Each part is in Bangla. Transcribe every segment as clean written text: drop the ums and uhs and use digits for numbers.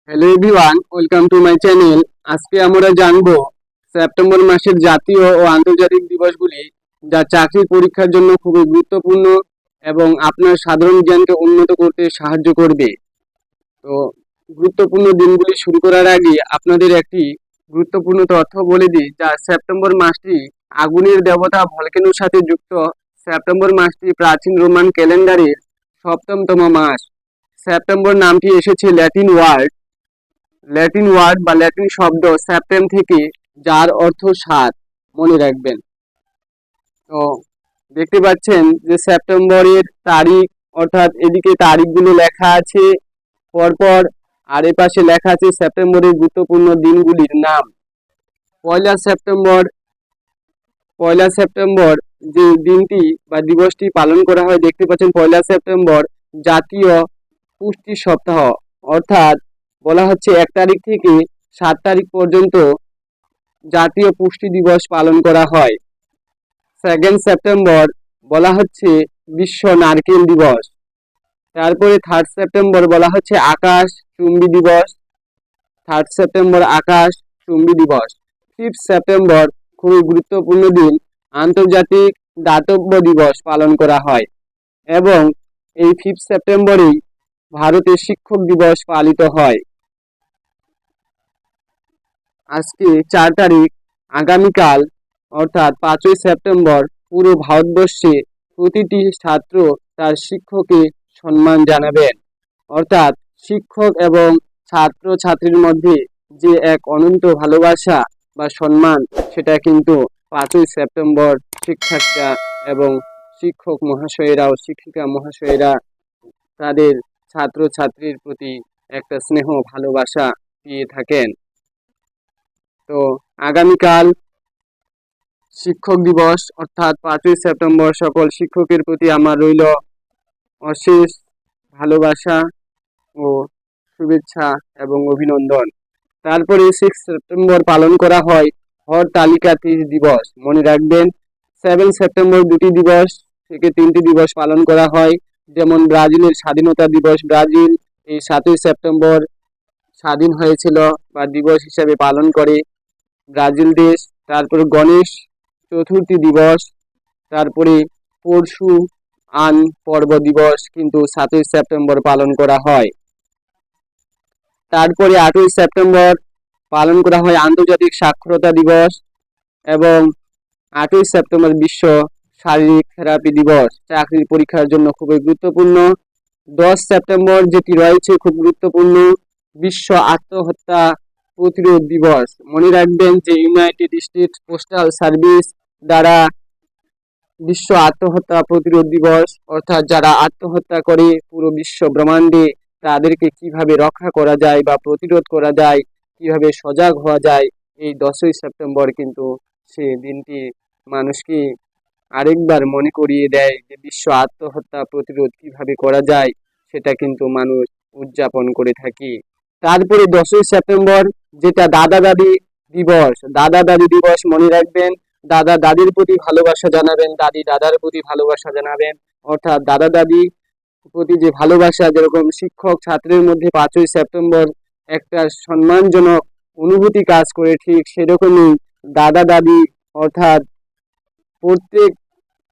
Hello everyone, welcome to my channel. আজকে আমরা জানবো সেপ্টেম্বর মাসের জাতীয় ও আন্তর্জাতিক দিবসগুলি, যা চাকরির পরীক্ষার জন্য খুবই গুরুত্বপূর্ণ এবং আপনার সাধারণ জ্ঞানকে উন্নত করতে সাহায্য করবে। তো গুরুত্বপূর্ণ দিনগুলি শুরু করার আগে আপনাদের একটি গুরুত্বপূর্ণ তথ্য বলে দিই, যা সেপ্টেম্বর মাসটি আগুনের দেবতা ভলকেনোর সাথে যুক্ত। সেপ্টেম্বর মাসটি প্রাচীন রোমান ক্যালেন্ডারের সপ্তমতম মাস। সেপ্টেম্বর নামটি এসেছে ল্যাটিন ওয়ার্ড বা ল্যাটিন শব্দ সেপ্টেম থেকে, যার অর্থ ৭। মনে রাখবেন। তো দেখতে পাচ্ছেন যে সেপ্টেম্বরের তারিখ, অর্থাৎ এদিকে তারিখগুলো লেখা আছে পরপর, আর এ পাশে লেখা আছে সেপ্টেম্বরের গুরুত্বপূর্ণ দিনগুলির নাম। পয়লা সেপ্টেম্বর যে দিনটি বা দিবসটি পালন করা হয়, দেখতে পাচ্ছেন পয়লা সেপ্টেম্বর জাতীয় পুষ্টি সপ্তাহ, অর্থাৎ বলা হচ্ছে ১ তারিখ থেকে ৭ তারিখ পর্যন্ত জাতীয় পুষ্টি দিবস পালন করা হয়। 2 সেপ্টেম্বর বলা হচ্ছে বিশ্ব নারকেল দিবস। তারপরে 3 সেপ্টেম্বর বলা হচ্ছে আকাশ চুম্বি দিবস। 3 সেপ্টেম্বর আকাশ চুম্বি দিবস। 5 সেপ্টেম্বর খুবই গুরুত্বপূর্ণ দিন, আন্তর্জাতিক দাতব্য দিবস পালন করা হয়। এবং এই 5 সেপ্টেম্বরেই ভারতে শিক্ষক দিবস পালিত হয়। আজকে 4 তারিখ, আগামীকাল অর্থাৎ 5ই সেপ্টেম্বর পুরো ভারতবর্ষে প্রতিটি ছাত্র তার শিক্ষককে সম্মান জানাবেন। অর্থাৎ শিক্ষক এবং ছাত্র ছাত্রীর মধ্যে যে এক অনন্ত ভালোবাসা বা সম্মান, সেটা কিন্তু 5ই সেপ্টেম্বর শিক্ষার্থীরা এবং শিক্ষক মহাশয়েরা ও শিক্ষিকা মহাশয়েরা তাদের ছাত্র ছাত্রীর প্রতি একটা স্নেহ ভালোবাসা দিয়ে থাকেন। তো আগামীকাল শিক্ষক দিবস, অর্থাৎ 5ই সেপ্টেম্বর সকল শিক্ষকের প্রতি আমার রইল অশেষ ভালোবাসা ও শুভেচ্ছা এবং অভিনন্দন। তারপরে 6 সেপ্টেম্বর পালন করা হয় হরতালিকা দিবস। মনে রাখবেন, 7 সেপ্টেম্বর 2টি দিবস থেকে 3টি দিবস পালন করা হয়। যেমন ব্রাজিলের স্বাধীনতা দিবস, ব্রাজিল এই 7ই সেপ্টেম্বর স্বাধীন হয়েছিল বা দিবস হিসাবে পালন করে ব্রাজিল দেশ। তারপরে গণেশ চতুর্থী দিবস, তারপরে পরশু আন পর্ব দিবস কিন্তু 7ই সেপ্টেম্বর পালন করা হয়। তারপরে 8ই সেপ্টেম্বর পালন করা হয় আন্তর্জাতিক সাক্ষরতা দিবস এবং 8ই সেপ্টেম্বর বিশ্ব শারীরিক থেরাপি দিবস, চাকরির পরীক্ষার জন্য খুবই গুরুত্বপূর্ণ। 10 সেপ্টেম্বর যেটি রয়েছে খুব গুরুত্বপূর্ণ, বিশ্ব আত্মহত্যা প্রতিরোধ দিবস। মনে রাখবেন যে ইউনাইটেড স্টেটস পোস্টাল সার্ভিস দ্বারা বিশ্ব আত্মহত্যা প্রতিরোধ দিবস, অর্থাৎ যারা আত্মহত্যা করে পুরো বিশ্ব ব্রহ্মাণ্ডে, তাদেরকে কিভাবে রক্ষা করা যায় বা প্রতিরোধ করা যায়, কিভাবে সজাগ হওয়া যায়, এই 10ই সেপ্টেম্বর কিন্তু সে দিনটি মানুষকে আরেকবার মনে করিয়ে দেয় যে বিশ্ব আত্মহত্যা প্রতিরোধ কিভাবে করা যায়, সেটা কিন্তু মানুষ উদযাপন করে থাকে। তারপরে 10ই সেপ্টেম্বর যেটা দাদা দাদি দিবস, মনে রাখবেন দাদা দাদির প্রতি ভালোবাসা জানাবেন, দাদি দাদার প্রতি ভালোবাসা জানাবেন। অর্থাৎ দাদা দাদি প্রতি যে ভালোবাসা, যেরকম শিক্ষক ছাত্রের মধ্যে 5ই সেপ্টেম্বর একটা সম্মানজনক অনুভূতি কাজ করে, ঠিক সেরকমই দাদা দাদি, অর্থাৎ প্রত্যেক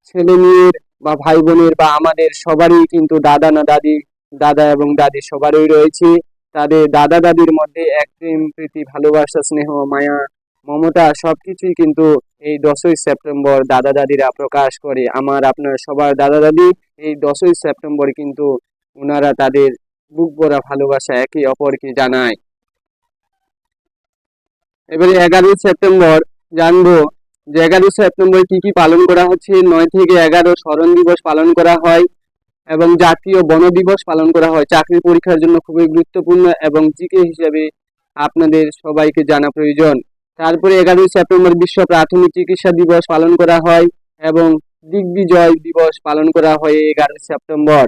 ছেলে মেয়ের বা ভাই বোনের বা আমাদের সবারই কিন্তু দাদা এবং দাদি সবারই রয়েছে। তাদের দাদা দাদির মধ্যে এক প্রেম প্রীতি ভালোবাসা স্নেহ মায়া মমতা সবকিছুই কিন্তু এই 10ই সেপ্টেম্বর দাদা দাদিরা প্রকাশ করে। আমার আপনার সবার দাদা দাদি এই 10ই সেপ্টেম্বর কিন্তু ওনারা তাদের বুক ভরা ভালোবাসা একে অপরকে জানায়। এবারে 11ই সেপ্টেম্বর জানবো যে 11ই সেপ্টেম্বর কি কি পালন করা হচ্ছে। 9 থেকে 11 স্মরণ দিবস পালন করা হয় এবং জাতীয় বন দিবস পালন করা হয়। চাকরির পরীক্ষার জন্য খুবই গুরুত্বপূর্ণ এবং জিকে হিসাবে আপনাদের সবাইকে জানা প্রয়োজন। তারপরে 11ই সেপ্টেম্বর বিশ্ব প্রাথমিক চিকিৎসা দিবস পালন করা হয় এবং দিগ্বিজয় দিবস পালন করা হয় 11ই সেপ্টেম্বর।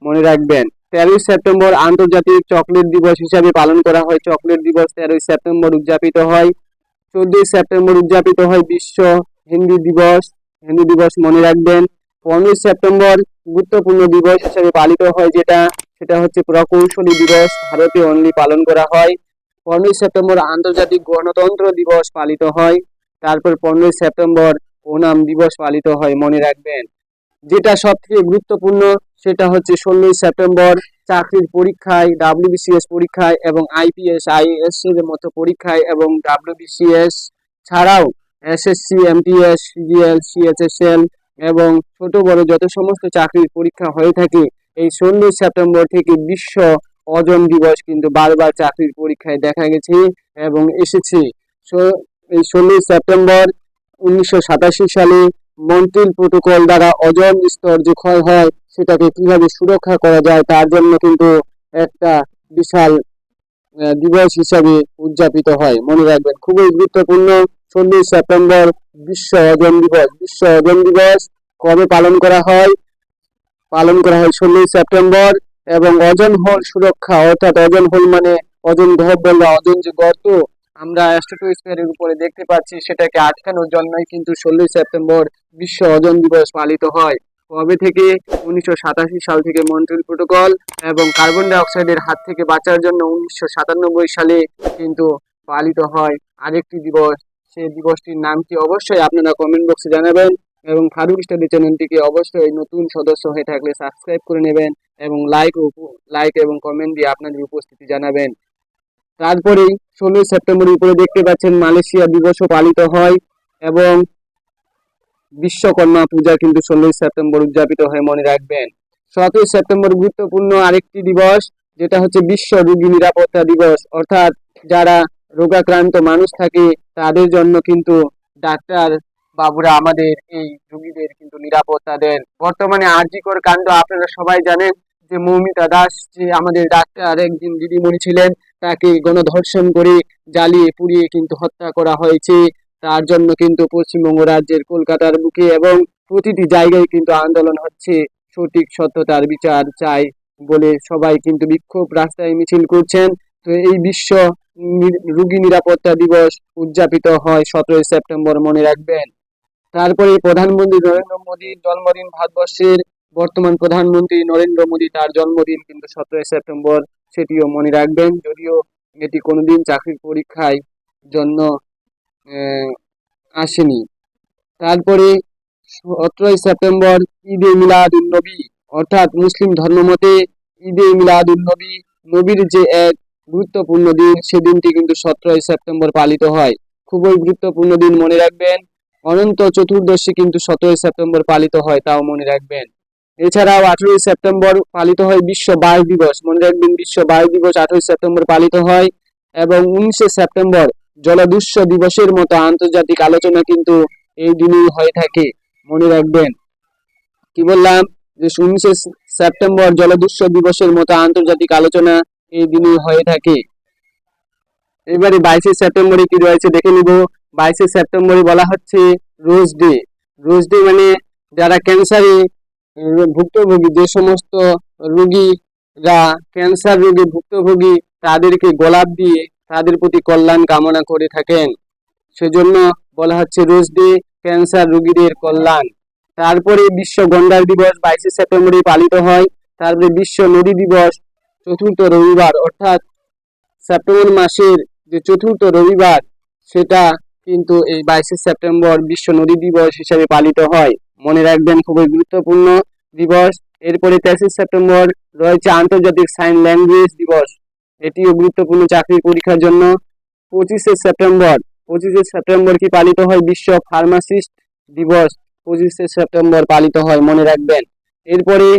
মনে রাখবেন 13ই সেপ্টেম্বর আন্তর্জাতিক চকলেট দিবস হিসাবে পালন করা হয়। চকলেট দিবস 13ই সেপ্টেম্বর উদযাপিত হয়। 14ই সেপ্টেম্বর উদযাপিত হয় বিশ্ব হিন্দি দিবস। মনে রাখবেন 15ই সেপ্টেম্বর গুরুত্বপূর্ণ দিবস হিসেবে পালিত হয়, যেটা সেটা হচ্ছে প্রকৌশলী দিবস, ভারতে অনলি পালন করা হয়। 15ই সেপ্টেম্বর আন্তর্জাতিক গণতন্ত্র দিবস পালিত হয়। তারপর 15ই সেপ্টেম্বর ওনাম দিবস পালিত হয়, মনে রাখবেন। যেটা সব থেকে গুরুত্বপূর্ণ সেটা হচ্ছে 16ই সেপ্টেম্বর চাকরির পরীক্ষায়, ডাব্লিউবিসিএস পরীক্ষায় এবং আইপিএস আইএএস এর মতো পরীক্ষায় এবং ডাব্লিউবিসিএস ছাড়াও এসএসসি, এমটিএস, সিজিএল, সিএইচএসএল এবং ছোট বড় যত সমস্ত চাকরির পরীক্ষা হয়ে থাকে, এই 16ই সেপ্টেম্বর থেকে বিশ্ব ওজন দিবস কিন্তু বারবার চাকরির পরীক্ষায় দেখা গেছে এবং এসেছে। এই 16ই সেপ্টেম্বর 1987 সালে মন্ট্রিল প্রোটোকল দ্বারা ওজোন স্তর যে ক্ষয় হয় সেটাকে কিভাবে সুরক্ষা করা যায় তার জন্য কিন্তু একটা বিশাল দিবস হিসাবে উদযাপিত হয়, মনে রাখবেন। খুবই গুরুত্বপূর্ণ 16ই সেপ্টেম্বর বিশ্ব ওজোন দিবস। বিশ্ব ওজোন দিবস কবে পালন করা হয়? 16ই সেপ্টেম্বর। এবং ওজোন হোল সুরক্ষা, অর্থাৎ ওজোন হোল মানে ওজোন গহ্বর বা ওজোন যে গর্ত আমরা স্ট্রাটোস্ফিয়ারের উপরে দেখতে পাচ্ছি সেটাকে আটকানোর জন্যই কিন্তু 16ই সেপ্টেম্বর বিশ্ব ওজোন দিবস পালিত হয়। কবে থেকে? 1987 সাল থেকে মন্ট্রিল প্রোটোকল এবং কার্বন ডাই অক্সাইডের হাত থেকে বাঁচার জন্য 1997 সালে কিন্তু পালিত হয় আরেকটি দিবস। সেই দিবসটির নাম কি অবশ্যই আপনারা কমেন্ট বক্সে জানাবেন এবং ফারুক স্টাডি চ্যানেলটিকে অবশ্যই নতুন সদস্য হয়ে থাকলে সাবস্ক্রাইব করে নেবেন এবং লাইক এবং কমেন্ট দিয়ে আপনাদের উপস্থিতি জানাবেন। তারপরেই 16ই সেপ্টেম্বরের উপরে দেখতে পাচ্ছেন মালয়েশিয়া দিবসও পালিত হয় এবং বিশ্বকর্মা পূজা কিন্তু 16ই সেপ্টেম্বর উদযাপিত হয়, মনে রাখবেন। 17ই সেপ্টেম্বর গুরুত্বপূর্ণ আরেকটি দিবস, যেটা হচ্ছে বিশ্ব রোগী নিরাপত্তা দিবস, অর্থাৎ যারা রোগাক্রান্ত মানুষ থাকে তাদের জন্য কিন্তু ডাক্তার বাবুরা আমাদের এই রোগীদের কিন্তু নিরাপত্তা দেন। বর্তমানে আরজিকর কাণ্ড আপনারা সবাই জানেন যে মৌমিতা দাস যে আমাদের ডাক্তার একদিন দিদিমণি ছিলেন, তাকে গণধর্ষণ করে জ্বালিয়ে পুড়িয়ে কিন্তু হত্যা করা হয়েছে। তার জন্য কিন্তু পশ্চিমবঙ্গ রাজ্যের কলকাতার বুকে এবং প্রতিটি জায়গায় কিন্তু আন্দোলন হচ্ছে, সঠিক সত্যতার বিচার চাই বলে সবাই কিন্তু বিক্ষোভ রাস্তায় মিছিল করছেন। তো এই বিশ্ব রোগী নিরাপত্তা দিবস উদযাপিত হয় 17ই সেপ্টেম্বর, মনে রাখবেন। তারপরে প্রধানমন্ত্রী নরেন্দ্র মোদীর জন্মদিন, ভারতবর্ষের বর্তমান প্রধানমন্ত্রী নরেন্দ্র মোদী, তার জন্মদিন কিন্তু 17ই সেপ্টেম্বর, সেটিও মনে রাখবেন। যদিও এটি কোনোদিন চাকরির পরীক্ষায় জন্য আসেনি। তারপরে 17ই সেপ্টেম্বর ঈদে মিলাদ উন নবী, অর্থাৎ মুসলিম ধর্মমতে ঈদে মিলাদ উন নবী, নবীর যে এক গুরুত্বপূর্ণ দিন, সেদিনটি কিন্তু 17ই সেপ্টেম্বর পালিত হয়। খুবই গুরুত্বপূর্ণ দিন, মনে রাখবেন। অনন্ত চতুর্দশী কিন্তু 17ই সেপ্টেম্বর পালিত হয়, তাও মনে রাখবেন। এছাড়াও 18ই সেপ্টেম্বর পালিত হয় বিশ্ব বায়ু দিবস, মনে রাখবেন। বিশ্ব বায়ু দিবস 18ই সেপ্টেম্বর পালিত হয় এবং 19শে সেপ্টেম্বর জলদস্যু দিবসের মতো আন্তর্জাতিক আলোচনা কিন্তু এই দিনেই হয়ে থাকে, মনে রাখবেন। কি বললাম? যে 19শে সেপ্টেম্বর জলদস্যু দিবসের মতো আন্তর্জাতিক আলোচনা এই দিনেই হয়ে থাকে। এবারে 22শে সেপ্টেম্বরে কি রয়েছে দেখে নিব। 22শে সেপ্টেম্বরে বলা হচ্ছে রোজ ডে। রোজ ডে মানে যারা ক্যান্সারে ভুক্তভোগী, যে সমস্ত রোগীরা ক্যান্সার রোগে ভুক্তভোগী তাদেরকে গোলাপ দিয়ে তাদের প্রতি কল্যাণ কামনা করে থাকেন, সেজন্য বলা হচ্ছে রোজ ডে, ক্যান্সার রোগীদের কল্যাণ। তারপরে বিশ্ব গন্ডার দিবস 22শে সেপ্টেম্বরে পালিত হয়। তারপরে বিশ্ব নদী দিবস চতুর্থ রবিবার, অর্থাৎ সেপ্টেম্বর মাসের যে চতুর্থ রবিবার, সেটা কিন্তু এই 22শে সেপ্টেম্বর বিশ্ব নদী দিবস হিসেবে পালিত হয়, মনে রাখবেন। খুবই গুরুত্বপূর্ণ দিবস। এরপরে 23শে সেপ্টেম্বর রয়েছে আন্তর্জাতিক সাইন ল্যাঙ্গুয়েজ দিবস, এটিও গুরুত্বপূর্ণ চাকরির পরীক্ষার জন্য। 25শে সেপ্টেম্বর 25শে সেপ্টেম্বর কি পালিত হয়? বিশ্ব ফার্মাসিস্ট দিবস 25শে সেপ্টেম্বর পালিত হয়, মনে রাখবেন। এরপরে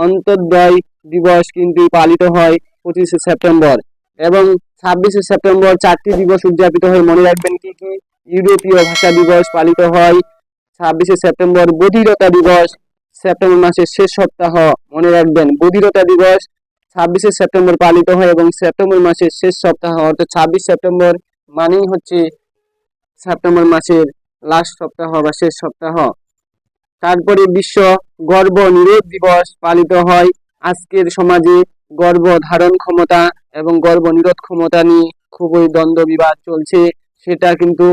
অন্তর্দয় দিবস কিন্তু পালিত হয় 25শে সেপ্টেম্বর এবং 26শে সেপ্টেম্বর চারটি দিবস উদযাপিত হয়, মনে রাখবেন। কি কি? ইউরোপীয় ভাষা দিবস পালিত হয় 26শে সেপ্টেম্বর। বধিরতা দিবস সেপ্টেম্বর মাসের শেষ সপ্তাহ, মনে রাখবেন। বধিরতা দিবস 26শে সেপ্টেম্বর পালিত হয় এবং সেপ্টেম্বর মাসের শেষ সপ্তাহ, অর্থাৎ 26 সেপ্টেম্বর মানেই হচ্ছে সেপ্টেম্বর মাসের লাস্ট সপ্তাহ বা শেষ সপ্তাহ। তারপরে বিশ্ব গর্ভ নিরোধ দিবস পালিত হয়। আজকের সমাজে গর্ভ ধারণ ক্ষমতা এবং গর্ভ নিরোধ ক্ষমতা নিয়ে খুবই দ্বন্দ্ব বিবাদ চলছে, সেটা কিন্তু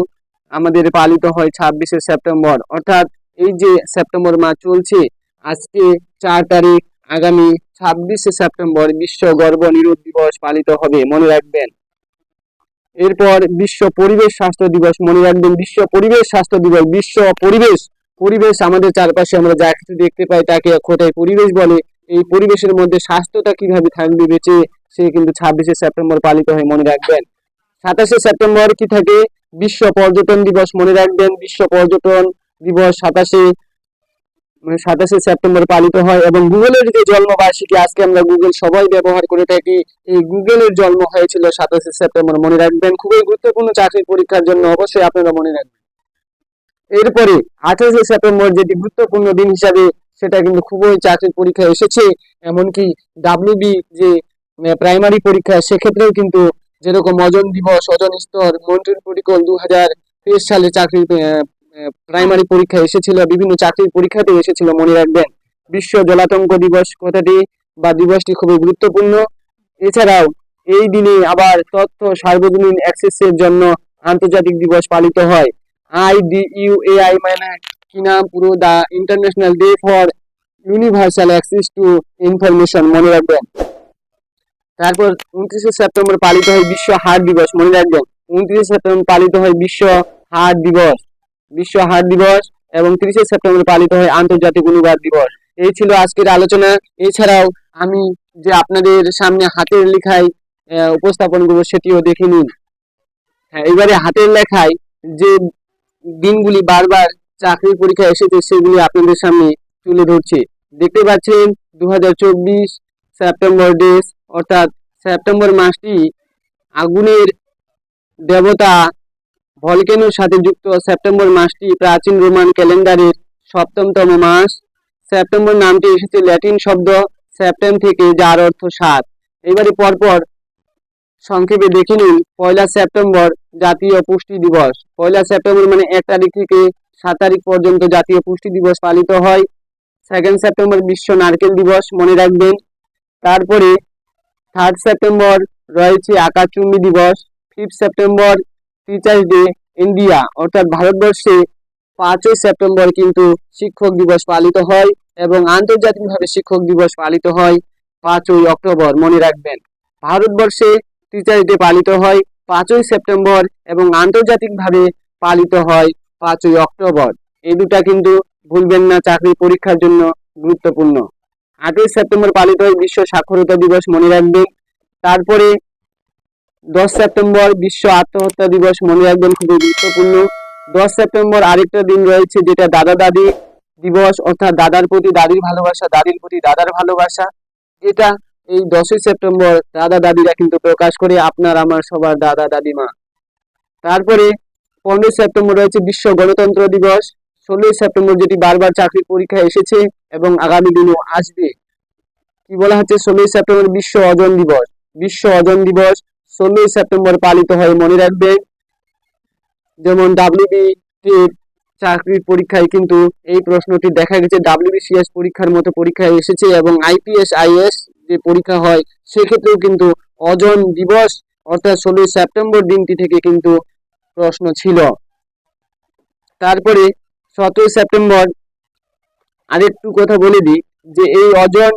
আমাদের পালিত হয় 26শে সেপ্টেম্বর। অর্থাৎ এই যে সেপ্টেম্বর মাস চলছে, আজকে 4 তারিখ, আগামী 26 সেপ্টেম্বর বিশ্ব গর্ভ নিরোধ দিবস পালিত হবে, মনে রাখবেন। এরপর বিশ্ব পরিবেশ স্বাস্থ্য দিবস, মনে রাখবেন বিশ্ব পরিবেশ স্বাস্থ্য দিবস। বিশ্ব পরিবেশ, পরিবেশ আমাদের চারপাশে আমরা যা কিছু দেখতে পাই তাকে এক কথায় পরিবেশ বলে। এই পরিবেশের মধ্যে স্বাস্থ্যটা কিভাবে থাকবে বেঁচে, সে কিন্তু 26 সেপ্টেম্বর পালিত হয়, মনে রাখবেন। 27 সেপ্টেম্বর কি থাকে? বিশ্ব পর্যটন দিবস, মনে রাখবেন বিশ্ব পর্যটন দিবস 27 সেপ্টেম্বর পালিত হয়। এবং গুগলের যে জন্মবার্ষিকী, আজকে আমরা গুগল সবাই ব্যবহার করে থাকি, এই গুগলের জন্ম হয়েছিল 27 সেপ্টেম্বর, মনে রাখবেন। খুবই গুরুত্বপূর্ণ চাকরির পরীক্ষার জন্য, অবশ্যই আপনারা মনে রাখবেন। এরপরে 28 সেপ্টেম্বর যেটি গুরুত্বপূর্ণ দিন হিসাবে, সেটা কিন্তু খুবই চাকরির পরীক্ষায় এসেছে। এমনকি ডাব্লিউবি যে প্রাইমারি পরীক্ষা, সেক্ষেত্রেও কিন্তু যেরকম ওজন দিবস, ওজন স্তর, মন্ট্রিল প্রোটোকল 2023 সালে চাকরির প্রাইমারি পরীক্ষা এসেছিল, বিভিন্ন চাকরির পরীক্ষাতে এসেছিল, মনে রাখবেন। বিশ্ব জলাতঙ্ক দিবস কথাটি বা দিবসটি খুবই গুরুত্বপূর্ণ। এছাড়াও এই দিনে আবার তথ্য সার্বজনীন অ্যাক্সেসের জন্য আন্তর্জাতিক দিবস পালিত হয়। IDUAI মানে কি নাম পুরো? The international day for universal access to information, মনে রাখবেন। তারপর 29 সেপ্টেম্বর পালিত হয় বিশ্ব হাড় দিবস, মনে রাখবেন। 29 সেপ্টেম্বর পালিত হয় বিশ্ব হাড় দিবস, বিশ্ব হাড় দিবস। এবং 30 সেপ্টেম্বর পালিত হয় আন্তর্জাতিক অনুবাদ দিবস। এই ছিল আজকের আলোচনা। এছাড়াও আমি যে আপনাদের সামনে হাতের লেখায় উপস্থাপন করবো, সেটিও দেখে নিন। হ্যাঁ, এবারে হাতের লেখায় যে দিনগুলি বারবার চাকরির পরীক্ষা এসেছে, সেগুলি আপনাদের সামনে তুলে ধরছি। দেখতে পাচ্ছেন 2024 সেপ্টেম্বর ডেস, অর্থাৎ সেপ্টেম্বর মাসটি আগুনের দেবতা ভলকেনোর সাথে যুক্ত। সেপ্টেম্বর মাসটি প্রাচীন রোমান ক্যালেন্ডারের 7তম মাস। সেপ্টেম্বর নামটি এসেছে ল্যাটিন শব্দ সেপ্টেম থেকে, যার অর্থ 7। এবারে পরপর সংক্ষেপে দেখে নিন। 1 সেপ্টেম্বর জাতীয় পুষ্টি দিবস। 1 সেপ্টেম্বর মানে 1 তারিখ থেকে 7 তারিখ পর্যন্ত জাতীয় পুষ্টি দিবস পালিত হয়। 2 সেপ্টেম্বর বিশ্ব নারকেল দিবস, মনে রাখবেন। তারপরে 3 সেপ্টেম্বর রয়েছে আকাশচুম্বী দিবস। 5 সেপ্টেম্বর টিচার্স ডে ইন্ডিয়া, অর্থাৎ ভারতবর্ষে 5 সেপ্টেম্বর কিন্তু শিক্ষক দিবস পালিত হয়। এবং আন্তর্জাতিকভাবে শিক্ষক দিবস পালিত হয় 5 অক্টোবর, মনে রাখবেন। ভারতবর্ষে টিচার্স ডে পালিত হয় 5 সেপ্টেম্বর এবং আন্তর্জাতিকভাবে পালিত হয় 5 অক্টোবর। এই দুটা কিন্তু ভুলবেন না, চাকরি পরীক্ষার জন্য গুরুত্বপূর্ণ। 8 সেপ্টেম্বর পালিত হয় বিশ্ব সাক্ষরতা দিবস, মনে রাখবেন। তারপরে 10 সেপ্টেম্বর বিশ্ব আত্মহত্যা দিবস, মনে রাখবেন, খুবই গুরুত্বপূর্ণ। 10 সেপ্টেম্বর আরেকটা দিন রয়েছে যেটা দাদা দাদি দিবস, অর্থাৎ দাদার প্রতি দাদির ভালোবাসা, দাদির প্রতি দাদার ভালোবাসা। এটা এই 10 সেপ্টেম্বর দাদা দাদিরা কিন্তু প্রকাশ করে, আপনার আমার সবার দাদা দাদিমা। তারপরে 15 সেপ্টেম্বর রয়েছে বিশ্ব গণতন্ত্র দিবস। 16 সেপ্টেম্বর যেটি বারবার চাকরির পরীক্ষায় এসেছে এবং আগামী দিনেও আসবে, কি বলা হচ্ছে? 16 সেপ্টেম্বর বিশ্ব ওজন দিবস। বিশ্ব ওজন দিবস 16 সেপ্টেম্বর পালিত হয়, মনে রাখবেন। যেমন ডাব্লিউবি চাকরির পরীক্ষায় কিন্তু এই প্রশ্নটি দেখা গেছে ডাব্লিউবিসিএস পরীক্ষার মতো পরীক্ষায় এসেছে, এবং আইপিএস আইএস যে পরীক্ষা হয় সেক্ষেত্রেও কিন্তু ওজন দিবস অর্থাৎ 16 সেপ্টেম্বর দিনটি থেকে কিন্তু প্রশ্ন ছিল। তারপরে 17 সেপ্টেম্বর আরেকটু কথা বলে দিই যে এই ওজন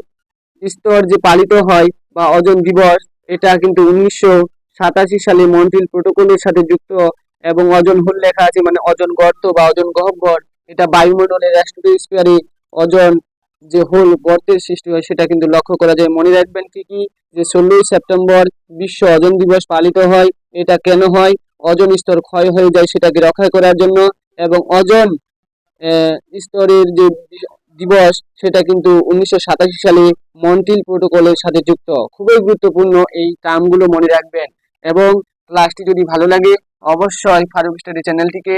স্তর যে পালিত হয় বা ওজন দিবস, এটা কিন্তু 1987 সালে মন্ট্রিল প্রোটোকলের সাথে যুক্ত। এবং ওজন হোল লেখা আছে, মানে ওজন গর্ত বা ওজন গহ্বর, এটা বায়ুমণ্ডলের স্ট্রাটোস্ফিয়ারে ওজন যে হোল গর্তের সৃষ্টি হয় সেটা কিন্তু লক্ষ্য করা যায়। মনে রাখবেন কি কি, যে 16 সেপ্টেম্বর বিশ্ব ওজন দিবস পালিত হয়। এটা কেন হয়? ওজন স্তর ক্ষয় হয়ে যায়, সেটাকে রক্ষা করার জন্য। এবং ওজন স্তরের যে দিবস, সেটা কিন্তু 1987 সালে মন্ট্রিল প্রোটোকলের সাথে যুক্ত। খুবই গুরুত্বপূর্ণ, এই টার্মগুলো মনে রাখবেন। এবং ক্লাসটি যদি ভালো লাগে অবশ্যই ফারুক স্টাডি চ্যানেলটিকে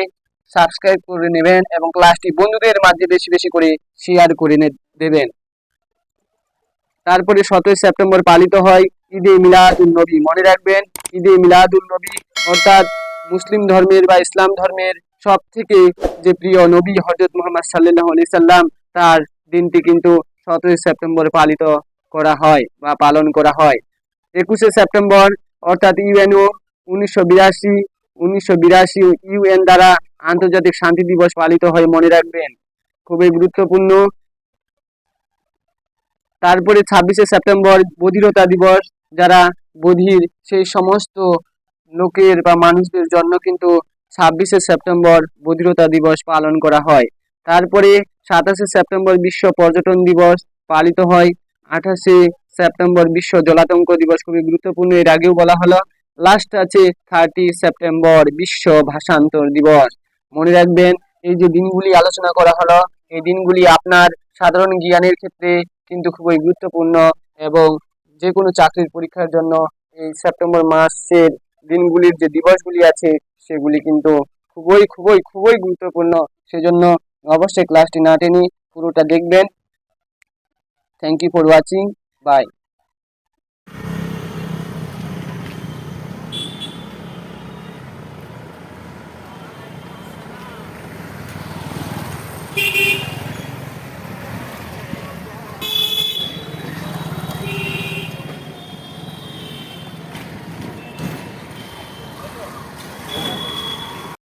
সাবস্ক্রাইব করে নেবেন এবং ক্লাসটি বন্ধুদের মাঝে বেশি বেশি করে শেয়ার করে দেবেন। তারপরে 17 সেপ্টেম্বর পালিত হয় ঈদে মিলাদুন নবী, মনে রাখবেন। ঈদে মিলাদুন নবী অর্থাৎ মুসলিম ধর্মের বা ইসলাম ধর্মের সব থেকে যে প্রিয় নবী হযরত মুহাম্মদ সাল্লাল্লাহু আলাইহি সাল্লাম, তার দিনটি কিন্তু 17 সেপ্টেম্বর পালিত করা হয় বা পালন করা হয়। 21 সেপ্টেম্বর অর্থাৎ ইউএনও 1982 ইউএন দ্বারা আন্তর্জাতিক শান্তি দিবস পালিত হয়, মনে রাখবেন, খুবই গুরুত্বপূর্ণ। তারপরে 26শে সেপ্টেম্বর বধিরতা দিবস, যারা বধির সেই সমস্ত লোকের বা মানুষদের জন্য কিন্তু 26শে সেপ্টেম্বর বধিরতা দিবস পালন করা হয়। তারপরে 27শে সেপ্টেম্বর বিশ্ব পর্যটন দিবস পালিত হয়। 28শে সেপ্টেম্বর বিশ্ব জলাতঙ্ক দিবস, খুবই গুরুত্বপূর্ণ, এর আগেও বলা হলো। লাস্ট আছে 30 সেপ্টেম্বর বিশ্ব ভাষান্তর দিবস। মনে রাখবেন, এই যে দিনগুলি আলোচনা করা হলো, এই দিনগুলি আপনার সাধারণ জ্ঞানের ক্ষেত্রে কিন্তু খুবই গুরুত্বপূর্ণ, এবং যে কোনো চাকরির পরীক্ষার জন্য এই সেপ্টেম্বর মাসের দিনগুলির যে দিবসগুলি আছে সেগুলি কিন্তু খুবই খুবই খুবই গুরুত্বপূর্ণ। সেজন্য অবশ্যই ক্লাসটি না টেনে পুরোটা দেখবেন। Thank you for watching. By.